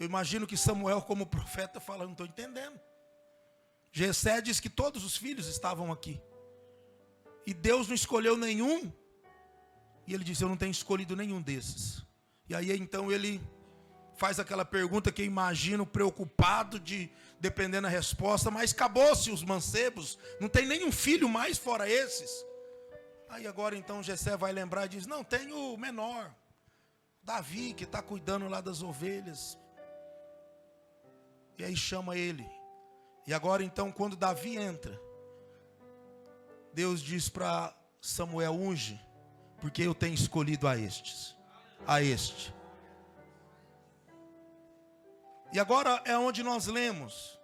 Eu imagino que Samuel, como profeta, fala: não estou entendendo. Jessé diz que todos os filhos estavam aqui. E Deus não escolheu nenhum. E ele disse: eu não tenho escolhido nenhum desses. E aí então ele faz aquela pergunta que eu imagino preocupado dependendo da resposta. Mas acabou-se os mancebos. Não tem nenhum filho mais fora esses. Aí agora então Jessé vai lembrar e diz: não, tem o menor, Davi, que está cuidando lá das ovelhas. E aí chama ele. E agora então quando Davi entra, Deus diz para Samuel: unge, porque eu tenho escolhido a este. E agora é onde nós lemos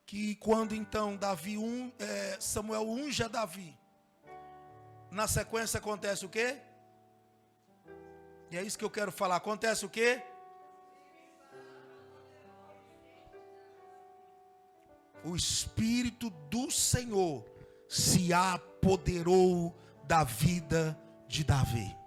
que quando então Samuel unge a Davi, na sequência acontece o quê? E é isso que eu quero falar. Acontece o quê? O Espírito do Senhor se apoderou da vida de Davi.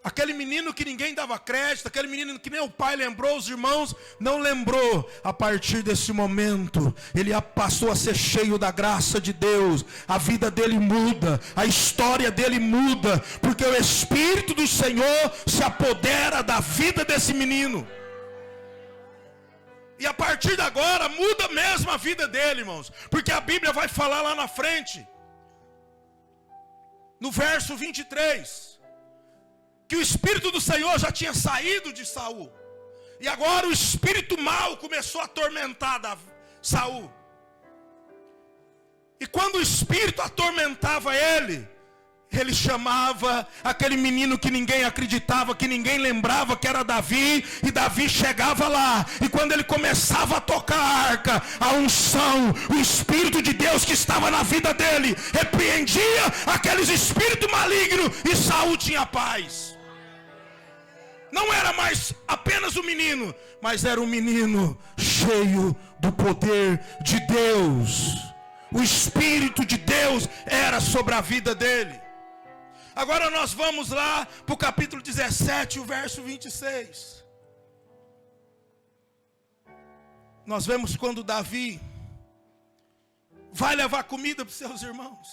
Aquele menino que ninguém dava crédito, aquele menino que nem o pai lembrou, os irmãos não lembrou. A partir desse momento, ele passou a ser cheio da graça de Deus. A vida dele muda, a história dele muda, porque o Espírito do Senhor se apodera da vida desse menino. E a partir de agora, muda mesmo a vida dele, irmãos. Porque a Bíblia vai falar lá na frente, no verso 23... que o Espírito do Senhor já tinha saído de Saul. E agora o espírito mau começou a atormentar Saul. E quando o espírito atormentava ele chamava aquele menino que ninguém acreditava, que ninguém lembrava que era Davi. E Davi chegava lá. E quando ele começava a tocar a arca, a unção, o Espírito de Deus que estava na vida dele repreendia aqueles espíritos malignos. E Saul tinha paz. Não era mais apenas um menino, mas era um menino cheio do poder de Deus. O Espírito de Deus era sobre a vida dele. Agora nós vamos lá para o capítulo 17, o verso 26. Nós vemos quando Davi vai levar comida para os seus irmãos.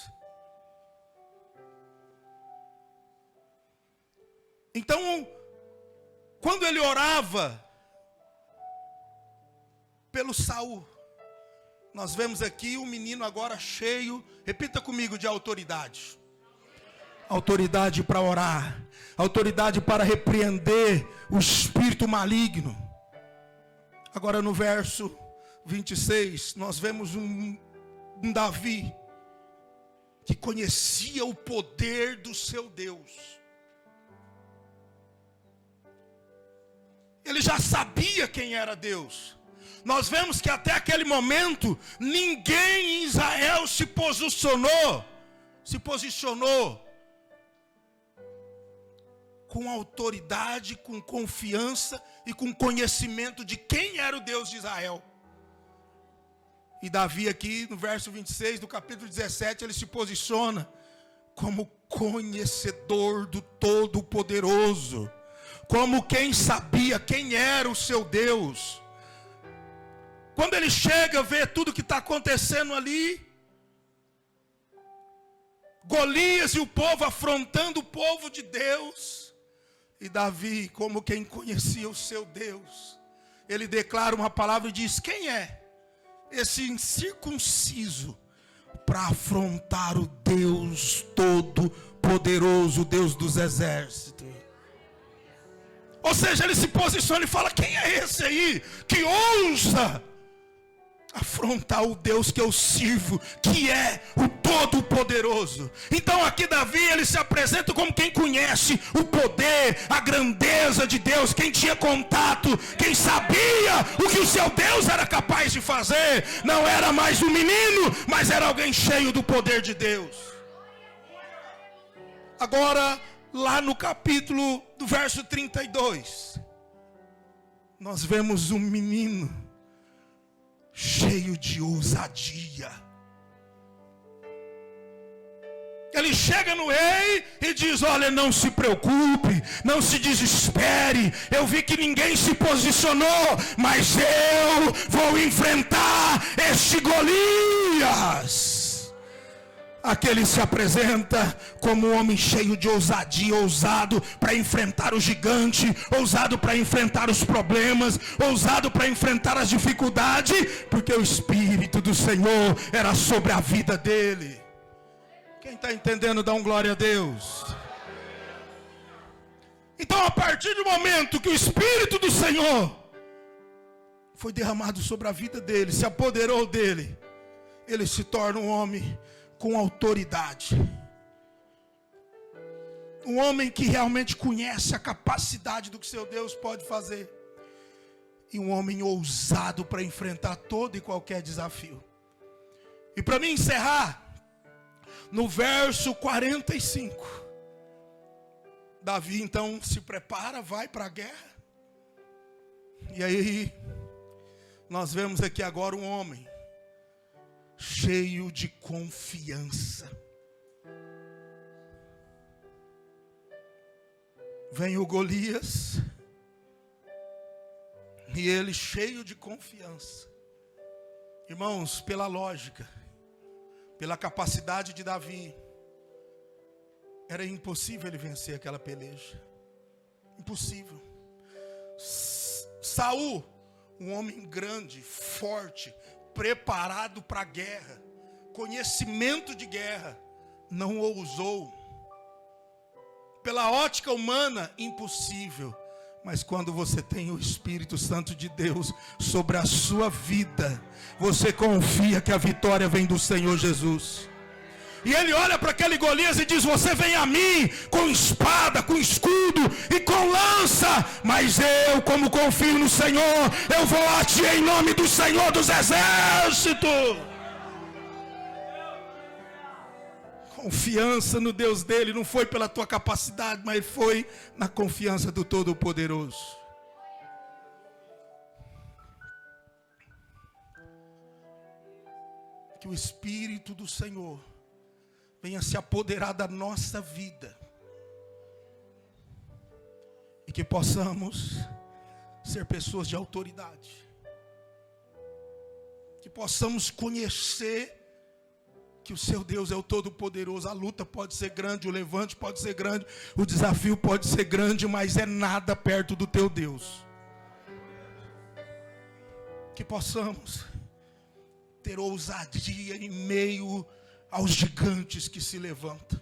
Então, quando ele orava pelo Saul, nós vemos aqui um menino agora cheio, repita comigo, de autoridade. Autoridade para orar, autoridade para repreender o espírito maligno. Agora no verso 26, nós vemos um Davi que conhecia o poder do seu Deus. Ele já sabia quem era Deus. Nós vemos que até aquele momento, ninguém em Israel se posicionou com autoridade, com confiança e com conhecimento de quem era o Deus de Israel. E Davi aqui no verso 26 do capítulo 17, ele se posiciona como conhecedor do Todo-Poderoso. Como quem sabia quem era o seu Deus. Quando ele chega, vê tudo que está acontecendo ali. Golias e o povo afrontando o povo de Deus. E Davi, como quem conhecia o seu Deus, ele declara uma palavra e diz: quem é esse incircunciso para afrontar o Deus Todo-Poderoso, o Deus dos exércitos? Ou seja, ele se posiciona e fala: quem é esse aí que ousa afrontar o Deus que eu sirvo, que é o Todo-Poderoso? Então aqui Davi, ele se apresenta como quem conhece o poder, a grandeza de Deus, quem tinha contato, quem sabia o que o seu Deus era capaz de fazer. Não era mais um menino, mas era alguém cheio do poder de Deus. Agora, lá no capítulo do verso 32, nós vemos um menino cheio de ousadia. Ele chega no rei e diz: olha, não se preocupe, não se desespere. Eu vi que ninguém se posicionou, mas eu vou enfrentar este Golias. Aquele se apresenta como um homem cheio de ousadia, ousado para enfrentar o gigante, ousado para enfrentar os problemas, ousado para enfrentar as dificuldades, porque o Espírito do Senhor era sobre a vida dele. Quem está entendendo, dá um glória a Deus. Então, a partir do momento que o Espírito do Senhor foi derramado sobre a vida dele, se apoderou dele, ele se torna um homem com autoridade. Um homem que realmente conhece a capacidade do que seu Deus pode fazer. E um homem ousado para enfrentar todo e qualquer desafio. E para mim encerrar, no verso 45, Davi então se prepara, vai para a guerra. E aí nós vemos aqui agora um homem cheio de confiança. Vem o Golias, e ele cheio de confiança. Irmãos, pela lógica, pela capacidade de Davi, era impossível ele vencer aquela peleja. Impossível. Saul, um homem grande, forte, preparado para a guerra, conhecimento de guerra, não ousou. Pela ótica humana, impossível. Mas quando você tem o Espírito Santo de Deus sobre a sua vida, você confia que a vitória vem do Senhor Jesus. E ele olha para aquele Golias e diz: você vem a mim com espada, com escudo e com lança, mas eu, como confio no Senhor, eu vou a ti em nome do Senhor dos Exércitos. Confiança no Deus dele, não foi pela tua capacidade, mas foi na confiança do Todo-Poderoso. Que o Espírito do Senhor venha se apoderar da nossa vida. E que possamos ser pessoas de autoridade. Que possamos conhecer que o seu Deus é o Todo-Poderoso. A luta pode ser grande, o levante pode ser grande, o desafio pode ser grande, mas é nada perto do teu Deus. Que possamos ter ousadia em meio aos gigantes que se levantam.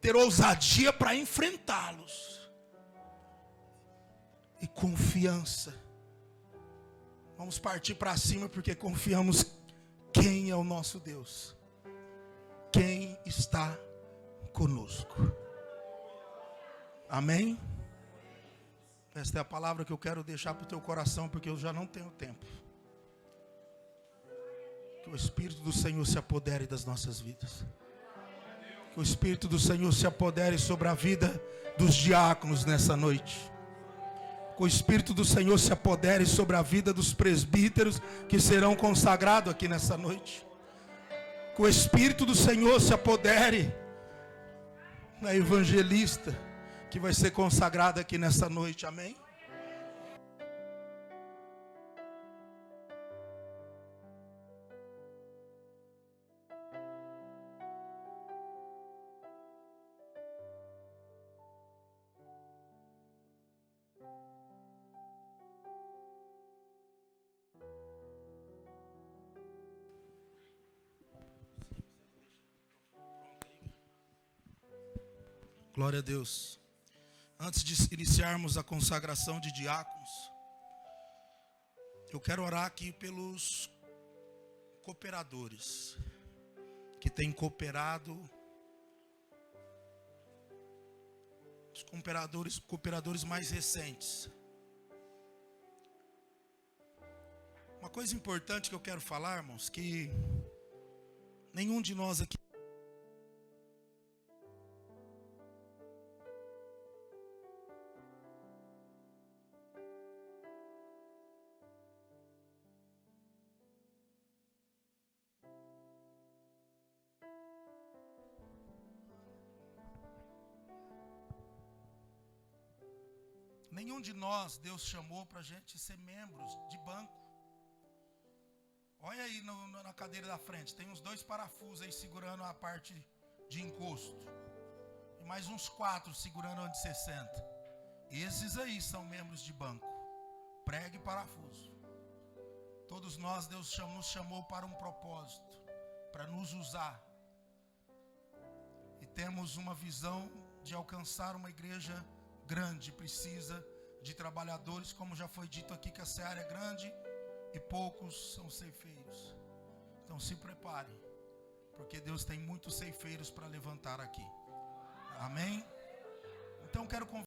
Ter ousadia para enfrentá-los. E confiança. Vamos partir para cima porque confiamos quem é o nosso Deus. Quem está conosco. Amém? Esta é a palavra que eu quero deixar para o teu coração, porque eu já não tenho tempo. Que o Espírito do Senhor se apodere das nossas vidas. Que o Espírito do Senhor se apodere sobre a vida dos diáconos nessa noite. Que o Espírito do Senhor se apodere sobre a vida dos presbíteros que serão consagrados aqui nessa noite. Que o Espírito do Senhor se apodere na evangelista que vai ser consagrada aqui nessa noite. Amém? Glória a Deus. Antes de iniciarmos a consagração de diáconos, eu quero orar aqui pelos cooperadores que têm cooperado, os cooperadores mais recentes. Uma coisa importante que eu quero falar, irmãos, que nenhum de nós aqui Nenhum de nós Deus chamou para a gente ser membros de banco. Olha aí na cadeira da frente, tem uns 2 parafusos aí segurando a parte de encosto. E mais uns 4 segurando onde você senta. Esses aí são membros de banco. Prego e parafuso. Todos nós, Deus nos chamou para um propósito, para nos usar. E temos uma visão de alcançar uma igreja grande, precisa de trabalhadores, como já foi dito aqui, que a seara é grande e poucos são ceifeiros. Então se preparem, porque Deus tem muitos ceifeiros para levantar aqui. Amém? Então quero convidar